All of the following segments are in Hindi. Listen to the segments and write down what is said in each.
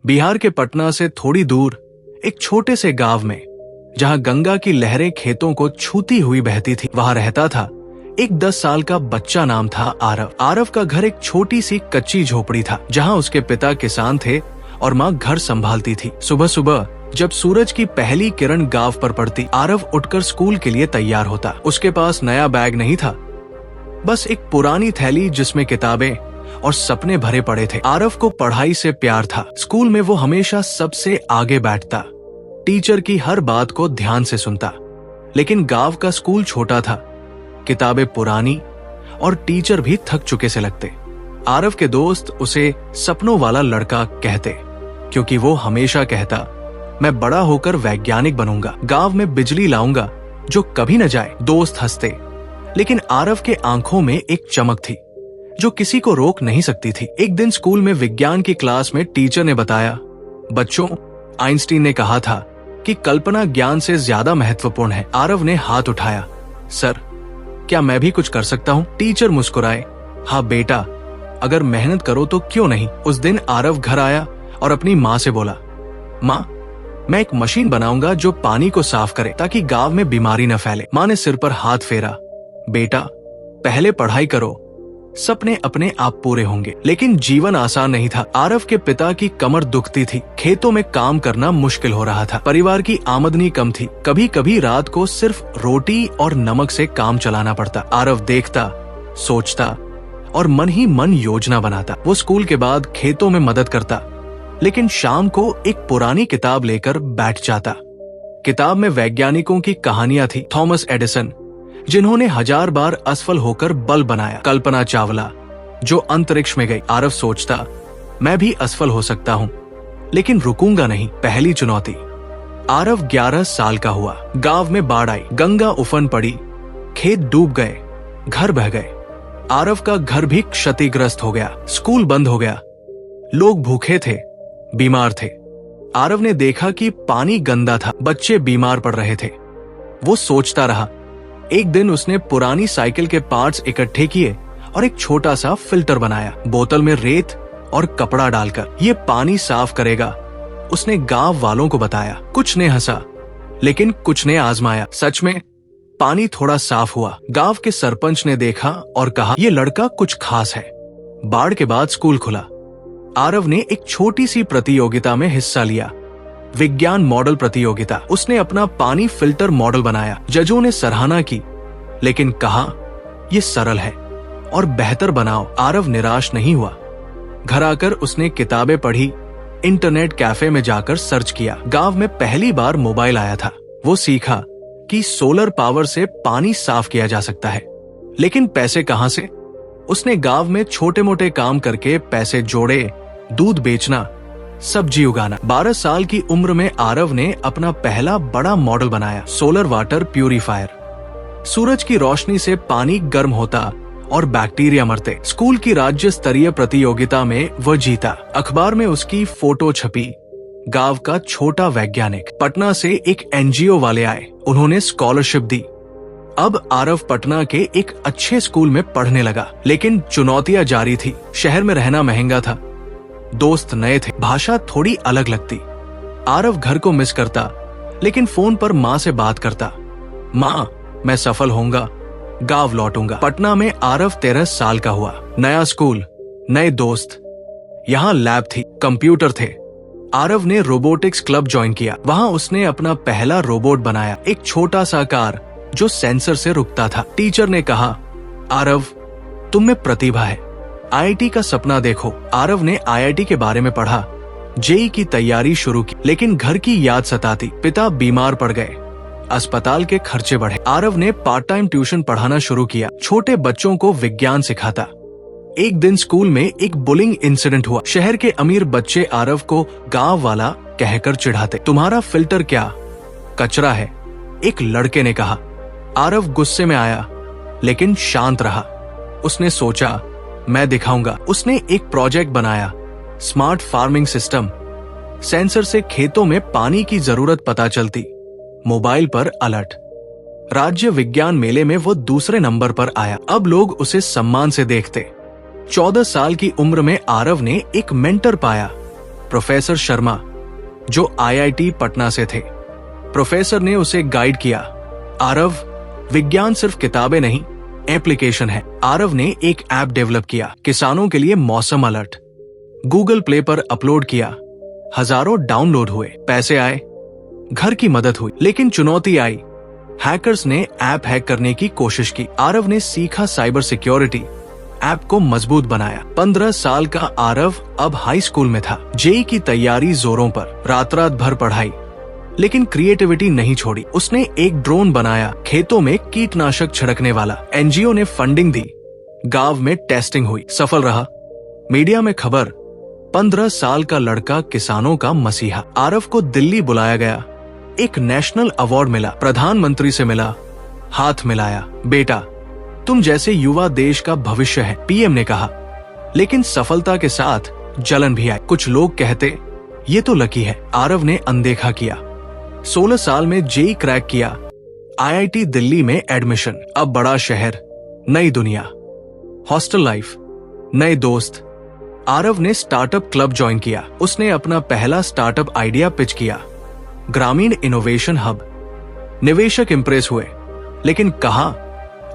बिहार के पटना से थोड़ी दूर एक छोटे से गांव में, जहां गंगा की लहरें खेतों को छूती हुई बहती थी, वहां रहता था एक 10 साल का बच्चा। नाम था आरव। आरव का घर एक छोटी सी कच्ची झोपड़ी था, जहां उसके पिता किसान थे और माँ घर संभालती थी। सुबह सुबह जब सूरज की पहली किरण गांव पर पड़ती, आरव उठकर स्कूल के लिए तैयार होता। उसके पास नया बैग नहीं था, बस एक पुरानी थैली जिसमें किताबें और सपने भरे पड़े थे। आरव को पढ़ाई से प्यार था। स्कूल में वो हमेशा सबसे आगे बैठता, टीचर की हर बात को ध्यान से सुनता। लेकिन गांव का स्कूल छोटा था, किताबें पुरानी और टीचर भी थक चुके से लगते। आरव के दोस्त उसे सपनों वाला लड़का कहते, क्योंकि वो हमेशा कहता, मैं बड़ा होकर वैज्ञानिक बनूंगा, गांव में बिजली लाऊंगा जो कभी न जाए। दोस्त हंसते, लेकिन आरव के आंखों में एक चमक थी जो किसी को रोक नहीं सकती थी। एक दिन स्कूल में विज्ञान की क्लास में टीचर ने बताया, बच्चों, आइंस्टीन ने कहा था कि कल्पना ज्ञान से ज्यादा महत्वपूर्ण है। आरव ने हाथ उठाया, सर, क्या मैं भी कुछ कर सकता हूँ? टीचर मुस्कुराए, हाँ बेटा, अगर मेहनत करो तो क्यों नहीं। उस दिन आरव घर आया और अपनी माँ से बोला, माँ, मैं एक मशीन बनाऊंगा जो पानी को साफ करे ताकि गांव में बीमारी न फैले। माँ ने सिर पर हाथ फेरा, बेटा, पहले पढ़ाई करो, सपने अपने आप पूरे होंगे। लेकिन जीवन आसान नहीं था। आरव के पिता की कमर दुखती थी, खेतों में काम करना मुश्किल हो रहा था, परिवार की आमदनी कम थी, कभी कभी रात को सिर्फ रोटी और नमक से काम चलाना पड़ता। आरव देखता, सोचता और मन ही मन योजना बनाता। वो स्कूल के बाद खेतों में मदद करता, लेकिन शाम को एक पुरानी किताब लेकर बैठ जाता। किताब में वैज्ञानिकों की कहानियां थी। थॉमस एडिसन, जिन्होंने 1000 बार असफल होकर बल्ब बनाया, कल्पना चावला, जो अंतरिक्ष में गई। आरव सोचता, मैं भी असफल हो सकता हूँ, लेकिन रुकूंगा नहीं। पहली चुनौती। आरव 11 साल का हुआ। गांव में बाढ़ आई, गंगा उफन पड़ी, खेत डूब गए, घर बह गए। आरव का घर भी क्षतिग्रस्त हो गया, स्कूल बंद हो गया, लोग भूखे थे, बीमार थे। आरव ने देखा कि पानी गंदा था, बच्चे बीमार पड़ रहे थे। वो सोचता रहा। एक दिन उसने पुरानी साइकिल के पार्ट्स इकट्ठे किए और एक छोटा सा फिल्टर बनाया, बोतल में रेत और कपड़ा डालकर। ये पानी साफ करेगा, उसने गांव वालों को बताया। कुछ ने हंसा, लेकिन कुछ ने आजमाया। सच में पानी थोड़ा साफ हुआ। गांव के सरपंच ने देखा और कहा, ये लड़का कुछ खास है। बाढ़ के बाद स्कूल खुला। आरव ने एक छोटी सी प्रतियोगिता में हिस्सा लिया, विज्ञान मॉडल प्रतियोगिता। उसने अपना पानी फिल्टर मॉडल बनाया। जजों ने सराहना की, लेकिन कहा, यह सरल है और बेहतर बनाओ। आरव निराश नहीं हुआ। घर आकर उसने किताबें पढ़ी, इंटरनेट कैफे में जाकर सर्च किया। गांव में पहली बार मोबाइल आया था। वो सीखा कि सोलर पावर से पानी साफ किया जा सकता है, लेकिन पैसे कहां से? उसने गांव में छोटे मोटे काम करके पैसे जोड़े, दूध बेचना, सब्जी उगाना। 12 साल की उम्र में आरव ने अपना पहला बड़ा मॉडल बनाया, सोलर वाटर प्यूरिफायर। सूरज की रोशनी से पानी गर्म होता और बैक्टीरिया मरते। स्कूल की राज्य स्तरीय प्रतियोगिता में वह जीता। अखबार में उसकी फोटो छपी। गांव का छोटा वैज्ञानिक। पटना से एक एनजीओ वाले आए, उन्होंने स्कॉलरशिप दी। अब आरव पटना के एक अच्छे स्कूल में पढ़ने लगा, लेकिन चुनौतियां जारी थी। शहर में रहना महंगा था, दोस्त नए थे, भाषा थोड़ी अलग लगती। आरव घर को मिस करता, लेकिन फोन पर माँ से बात करता, माँ, मैं सफल होऊंगा, गांव लौटूंगा। पटना में आरव 13 साल का हुआ। नया स्कूल, नए दोस्त, यहाँ लैब थी, कंप्यूटर थे। आरव ने रोबोटिक्स क्लब ज्वाइन किया। वहाँ उसने अपना पहला रोबोट बनाया, एक छोटा सा कार जो सेंसर से रुकता था। टीचर ने कहा, आरव, तुम में प्रतिभा है, आईआईटी का सपना देखो। आरव ने आईआईटी के बारे में पढ़ा, जेईई की तैयारी शुरू की, लेकिन घर की याद सताती। पिता बीमार पड़ गए, अस्पताल के खर्चे बढ़े। आरव ने पार्ट टाइम ट्यूशन पढ़ाना शुरू किया, छोटे बच्चों को विज्ञान सिखाता। एक दिन स्कूल में एक बुलिंग इंसिडेंट हुआ। शहर के अमीर बच्चे आरव को गांव वाला कहकर चिढ़ाते, तुम्हारा फिल्टर क्या कचरा है, एक लड़के ने कहा। आरव गुस्से में आया, लेकिन शांत रहा। उसने सोचा, मैं दिखाऊंगा। उसने एक प्रोजेक्ट बनाया, स्मार्ट फार्मिंग सिस्टम। सेंसर से खेतों में पानी की जरूरत पता चलती, मोबाइल पर अलर्ट। राज्य विज्ञान मेले में वो दूसरे नंबर पर आया। अब लोग उसे सम्मान से देखते। 14 साल की उम्र में आरव ने एक मेंटर पाया, प्रोफेसर शर्मा, जो आईआईटी पटना से थे। प्रोफेसर ने उसे गाइड किया, आरव, विज्ञान सिर्फ किताबें नहीं, एप्लीकेशन है। आरव ने एक ऐप डेवलप किया, किसानों के लिए मौसम अलर्ट। गूगल प्ले पर अपलोड किया, हजारों डाउनलोड हुए, पैसे आए, घर की मदद हुई। लेकिन चुनौती आई, हैकर्स ने ऐप हैक करने की कोशिश की। आरव ने सीखा साइबर सिक्योरिटी, ऐप को मजबूत बनाया। 15 साल का आरव अब हाई स्कूल में था। जेईई की तैयारी जोरों पर, रात रात भर पढ़ाई, लेकिन क्रिएटिविटी नहीं छोड़ी। उसने एक ड्रोन बनाया, खेतों में कीटनाशक छिड़कने वाला। एनजीओ ने फंडिंग दी, गांव में टेस्टिंग हुई, सफल रहा। मीडिया में खबर, 15 साल का लड़का किसानों का मसीहा। आरव को दिल्ली बुलाया गया, एक नेशनल अवार्ड मिला, प्रधानमंत्री से मिला, हाथ मिलाया। बेटा, तुम जैसे युवा देश का भविष्य है, पीएम ने कहा। लेकिन सफलता के साथ जलन भी आई। कुछ लोग कहते ये तो लकी है। आरव ने अनदेखा किया। 16 साल में जेईई क्रैक किया, आईआईटी दिल्ली में एडमिशन। अब बड़ा शहर, नई दुनिया, हॉस्टल लाइफ, नए दोस्त। आरव ने स्टार्टअप क्लब ज्वाइन किया। उसने अपना पहला स्टार्टअप आइडिया पिच किया, ग्रामीण इनोवेशन हब। निवेशक इंप्रेस हुए, लेकिन कहा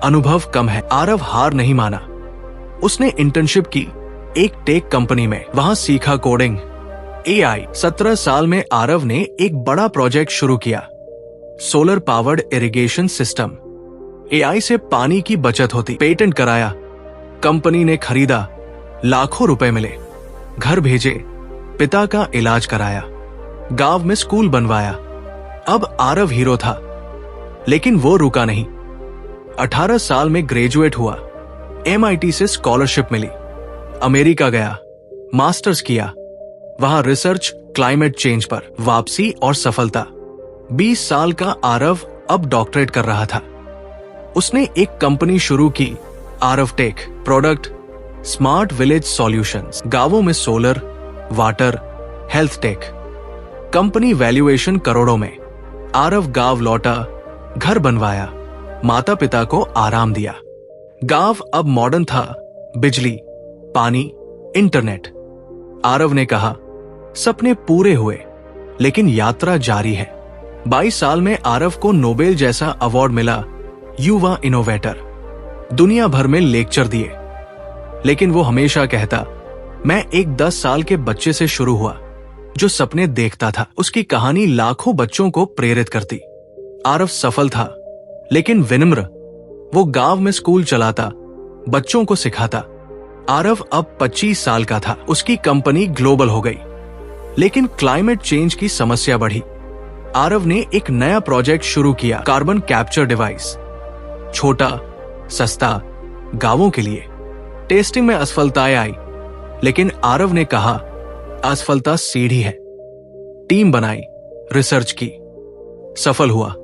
अनुभव कम है। आरव हार नहीं माना। उसने इंटर्नशिप की एक टेक कंपनी में, वहां सीखा कोडिंग, एआई। 17 साल में आरव ने एक बड़ा प्रोजेक्ट शुरू किया, solar powered irrigation system. AI से पानी की बचत होती। पेटेंट कराया, कंपनी ने खरीदा, लाखों रुपए मिले, घर भेजे, पिता का इलाज कराया, गांव में स्कूल बनवाया। अब आरव हीरो था, लेकिन वो रुका नहीं। 18 साल में ग्रेजुएट हुआ, एमआईटी से स्कॉलरशिप मिली, अमेरिका गया, मास्टर्स किया, वहां रिसर्च क्लाइमेट चेंज पर। वापसी और सफलता। 20 साल का आरव अब डॉक्टरेट कर रहा था। उसने एक कंपनी शुरू की, Aarav tech. Product smart village solutions, गांवों में solar, water, health tech. Company valuation करोड़ों में। आरव गांव लौटा, घर बनवाया, माता पिता को आराम दिया। गांव अब मॉडर्न था, बिजली, पानी, इंटरनेट। आरव ने कहा सपने पूरे हुए, लेकिन यात्रा जारी है। 22 साल में आरव को नोबेल जैसा अवार्ड मिला, युवा इनोवेटर। दुनिया भर में लेक्चर दिए, लेकिन वो हमेशा कहता, मैं एक 10 साल के बच्चे से शुरू हुआ जो सपने देखता था। उसकी कहानी लाखों बच्चों को प्रेरित करती। आरव सफल था, लेकिन विनम्र। वो गांव में स्कूल चलाता, बच्चों को सिखाता। आरव अब 25 साल का था। उसकी कंपनी ग्लोबल हो गई, लेकिन क्लाइमेट चेंज की समस्या बढ़ी। आरव ने एक नया प्रोजेक्ट शुरू किया, कार्बन कैप्चर डिवाइस। छोटा, सस्ता, गांवों के लिए। टेस्टिंग में असफलताएं आई, लेकिन आरव ने कहा असफलता सीढ़ी है। टीम बनाई, रिसर्च की, सफल हुआ।